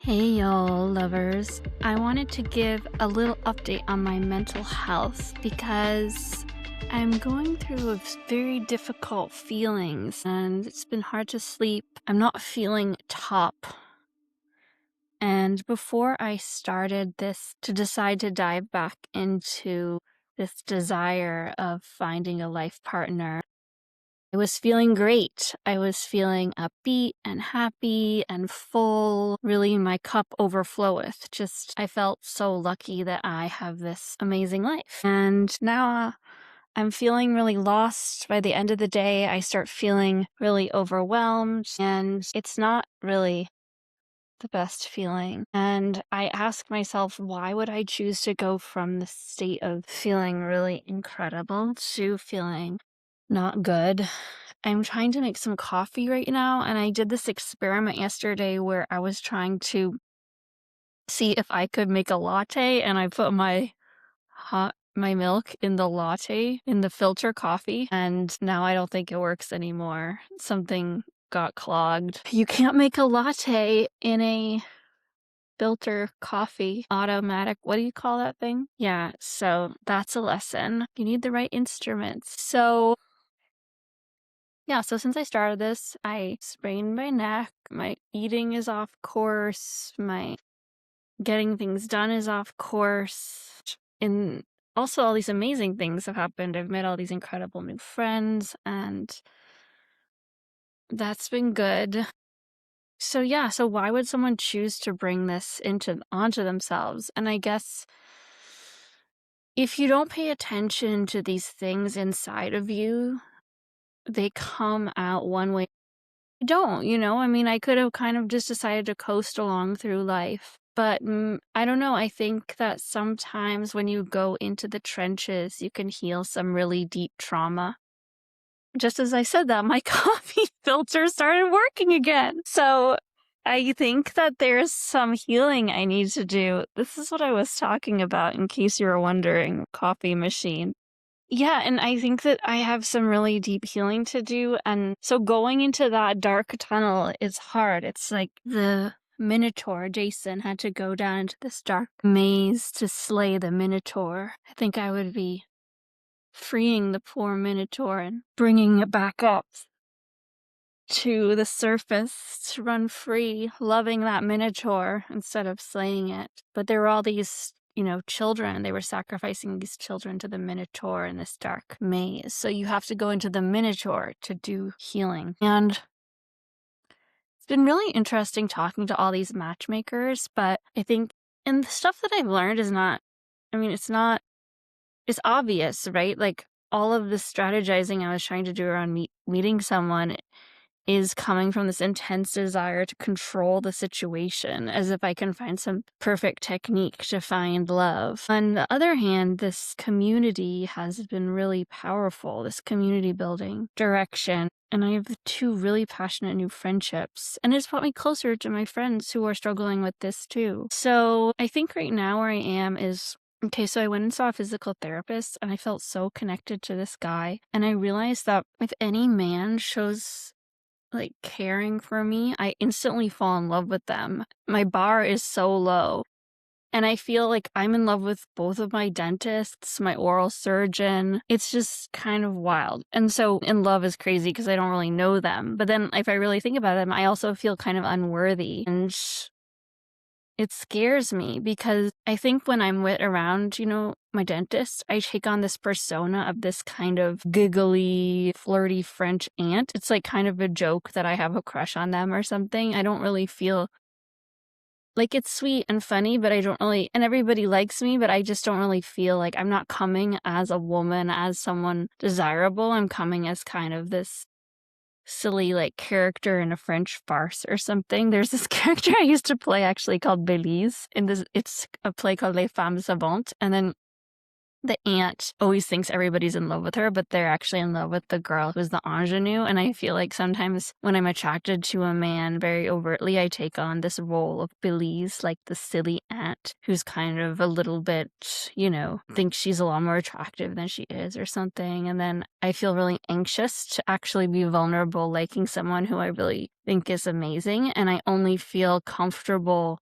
Hey y'all, lovers. I wanted to give a little update on my mental health because I'm going through very difficult feelings and it's been hard to sleep. I'm not feeling top. And before I started this to decide to dive back into this desire of finding a life partner, I was feeling great. I was feeling upbeat and happy and full. Really, my cup overfloweth. I felt so lucky that I have this amazing life. And now I'm feeling really lost. By the end of the day, I start feeling really overwhelmed, and it's not really the best feeling. And I ask myself, why would I choose to go from the state of feeling really incredible to feeling not good? I'm trying to make some coffee right now, and I did this experiment yesterday where I was trying to see if I could make a latte, and I put my milk in the latte in the filter coffee, and now I don't think it works anymore. Something got clogged. You can't make a latte in a filter coffee automatic. What do you call that thing? Yeah, so that's a lesson. You need the right instruments. So since I started this, I sprained my neck, my eating is off course, my getting things done is off course, and also all these amazing things have happened. I've met all these incredible new friends, and that's been good. So why would someone choose to bring this onto themselves? And I guess if you don't pay attention to these things inside of you, they come out one way. I mean, I could have kind of just decided to coast along through life. But I don't know. I think that sometimes when you go into the trenches, you can heal some really deep trauma. Just as I said that, my coffee filter started working again. So I think that there's some healing I need to do. This is what I was talking about, in case you were wondering, coffee machine. Yeah, and I think that I have some really deep healing to do, and so going into that dark tunnel is hard. It's like the Minotaur, Jason, had to go down into this dark maze to slay the Minotaur. I think I would be freeing the poor Minotaur and bringing it back up to the surface to run free, loving that Minotaur instead of slaying it. But there were all these children. They were sacrificing these children to the Minotaur in this dark maze. So you have to go into the Minotaur to do healing. And it's been really interesting talking to all these matchmakers, but I think, and the stuff that I've learned is it's obvious, right? Like all of the strategizing I was trying to do around meeting someone is coming from this intense desire to control the situation, as if I can find some perfect technique to find love. On the other hand, this community has been really powerful, this community building direction. And I have two really passionate new friendships, and it's brought me closer to my friends who are struggling with this too. So I think right now where I am is, okay, so I went and saw a physical therapist, and I felt so connected to this guy. And I realized that if any man shows caring for me, I instantly fall in love with them. My bar is so low. And I feel like I'm in love with both of my dentists, my oral surgeon. It's just kind of wild. And so in love is crazy because I don't really know them. But then if I really think about them, I also feel kind of unworthy. And it scares me because I think when I'm around, my dentist, I take on this persona of this kind of giggly, flirty French aunt. It's like kind of a joke that I have a crush on them or something. I don't really feel like it's sweet and funny, but I don't really, and everybody likes me, but I just don't really feel like I'm not coming as a woman, as someone desirable. I'm coming as kind of this silly character in a French farce or something. There's this character I used to play actually called Belize. It's a play called Les Femmes Savantes, and then the aunt always thinks everybody's in love with her, but they're actually in love with the girl who's the ingenue. And I feel like sometimes when I'm attracted to a man very overtly, I take on this role of Belize, like the silly aunt who's kind of a little bit, thinks she's a lot more attractive than she is or something. And then I feel really anxious to actually be vulnerable, liking someone who I really think is amazing. And I only feel comfortable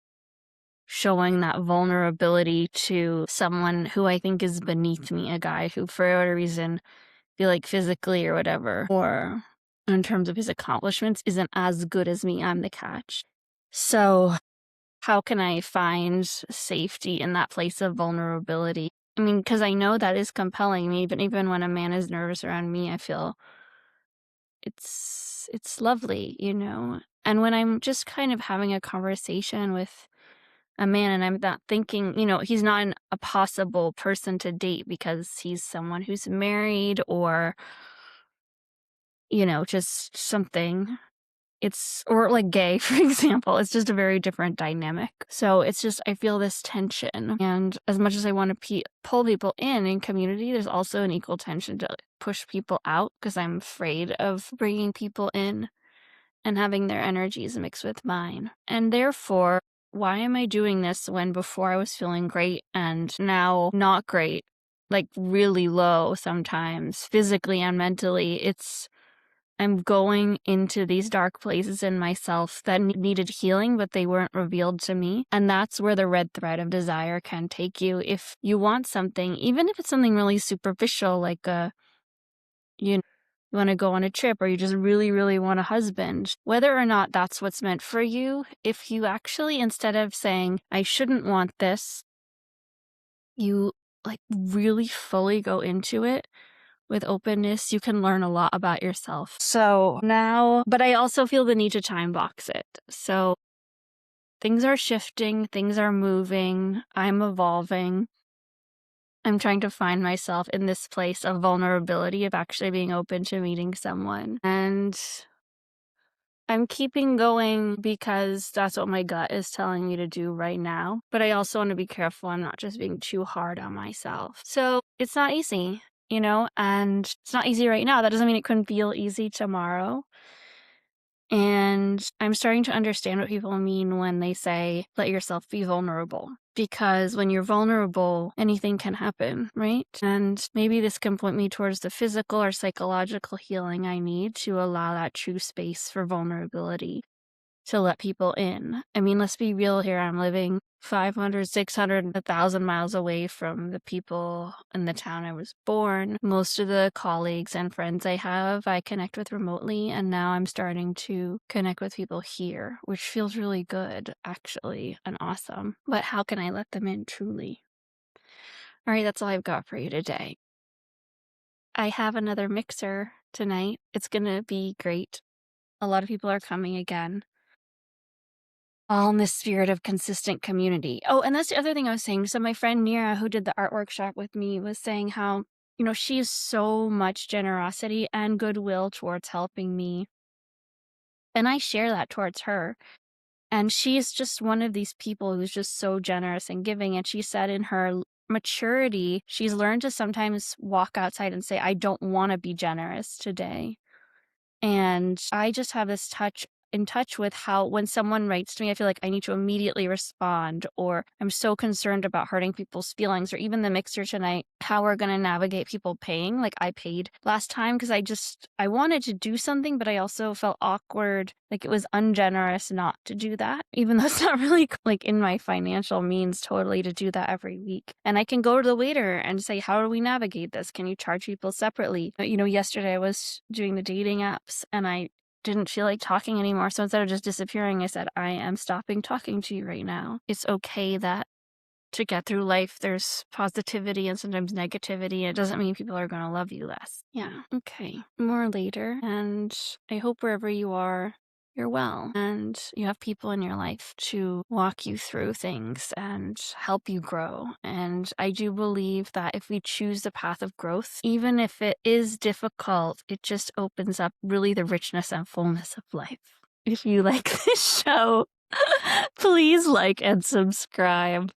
showing that vulnerability to someone who I think is beneath me, a guy who, for whatever reason, feel like physically or whatever, or in terms of his accomplishments, isn't as good as me. I'm the catch. So how can I find safety in that place of vulnerability? I mean, because I know that is compelling me, but even when a man is nervous around me, I feel it's lovely, you know? And when I'm just kind of having a conversation with a man and I'm not thinking, he's not a possible person to date because he's someone who's married or, just something. Or like gay, for example. It's just a very different dynamic. So it's just, I feel this tension. And as much as I want to pull people in community, there's also an equal tension to push people out because I'm afraid of bringing people in and having their energies mix with mine. And therefore, why am I doing this when before I was feeling great and now not great? Like really low sometimes, physically and mentally. I'm going into these dark places in myself that needed healing, but they weren't revealed to me. And that's where the red thread of desire can take you. If you want something, even if it's something really superficial, like you want to go on a trip or you just really, really want a husband, whether or not that's what's meant for you, if you actually, instead of saying, I shouldn't want this, you like really fully go into it with openness, you can learn a lot about yourself. So now, but I also feel the need to time box it. So things are shifting, things are moving, I'm evolving. I'm trying to find myself in this place of vulnerability, of actually being open to meeting someone. And I'm keeping going because that's what my gut is telling me to do right now. But I also want to be careful I'm not just being too hard on myself. So it's not easy, and it's not easy right now. That doesn't mean it couldn't feel easy tomorrow. And I'm starting to understand what people mean when they say, let yourself be vulnerable. Because when you're vulnerable, anything can happen, right? And maybe this can point me towards the physical or psychological healing I need to allow that true space for vulnerability to let people in. I mean, let's be real here. I'm living 500, 600, 1,000 miles away from the people in the town I was born. Most of the colleagues and friends I have, I connect with remotely, and now I'm starting to connect with people here, which feels really good, actually, and awesome. But how can I let them in truly? All right, that's all I've got for you today. I have another mixer tonight. It's gonna be great. A lot of people are coming again. All in this spirit of consistent community. Oh, and that's the other thing I was saying. So my friend Nira, who did the art workshop with me, was saying how, she has so much generosity and goodwill towards helping me. And I share that towards her. And she's just one of these people who's just so generous and giving. And she said in her maturity, she's learned to sometimes walk outside and say, I don't want to be generous today. And I just have this in touch with how when someone writes to me, I feel like I need to immediately respond, or I'm so concerned about hurting people's feelings, or even the mixer tonight, how we're going to navigate people paying. Like I paid last time because I wanted to do something, but I also felt awkward. Like it was ungenerous not to do that, even though it's not really like in my financial means totally to do that every week. And I can go to the waiter and say, how do we navigate this? Can you charge people separately? But, yesterday I was doing the dating apps and I didn't feel like talking anymore. So instead of just disappearing, I said, I am stopping talking to you right now. It's okay that to get through life, there's positivity and sometimes negativity. It doesn't mean people are going to love you less. Yeah. Okay. More later. And I hope wherever you are, you're well and you have people in your life to walk you through things and help you grow. And I do believe that if we choose the path of growth, even if it is difficult, it just opens up really the richness and fullness of life. If you like this show, please like and subscribe.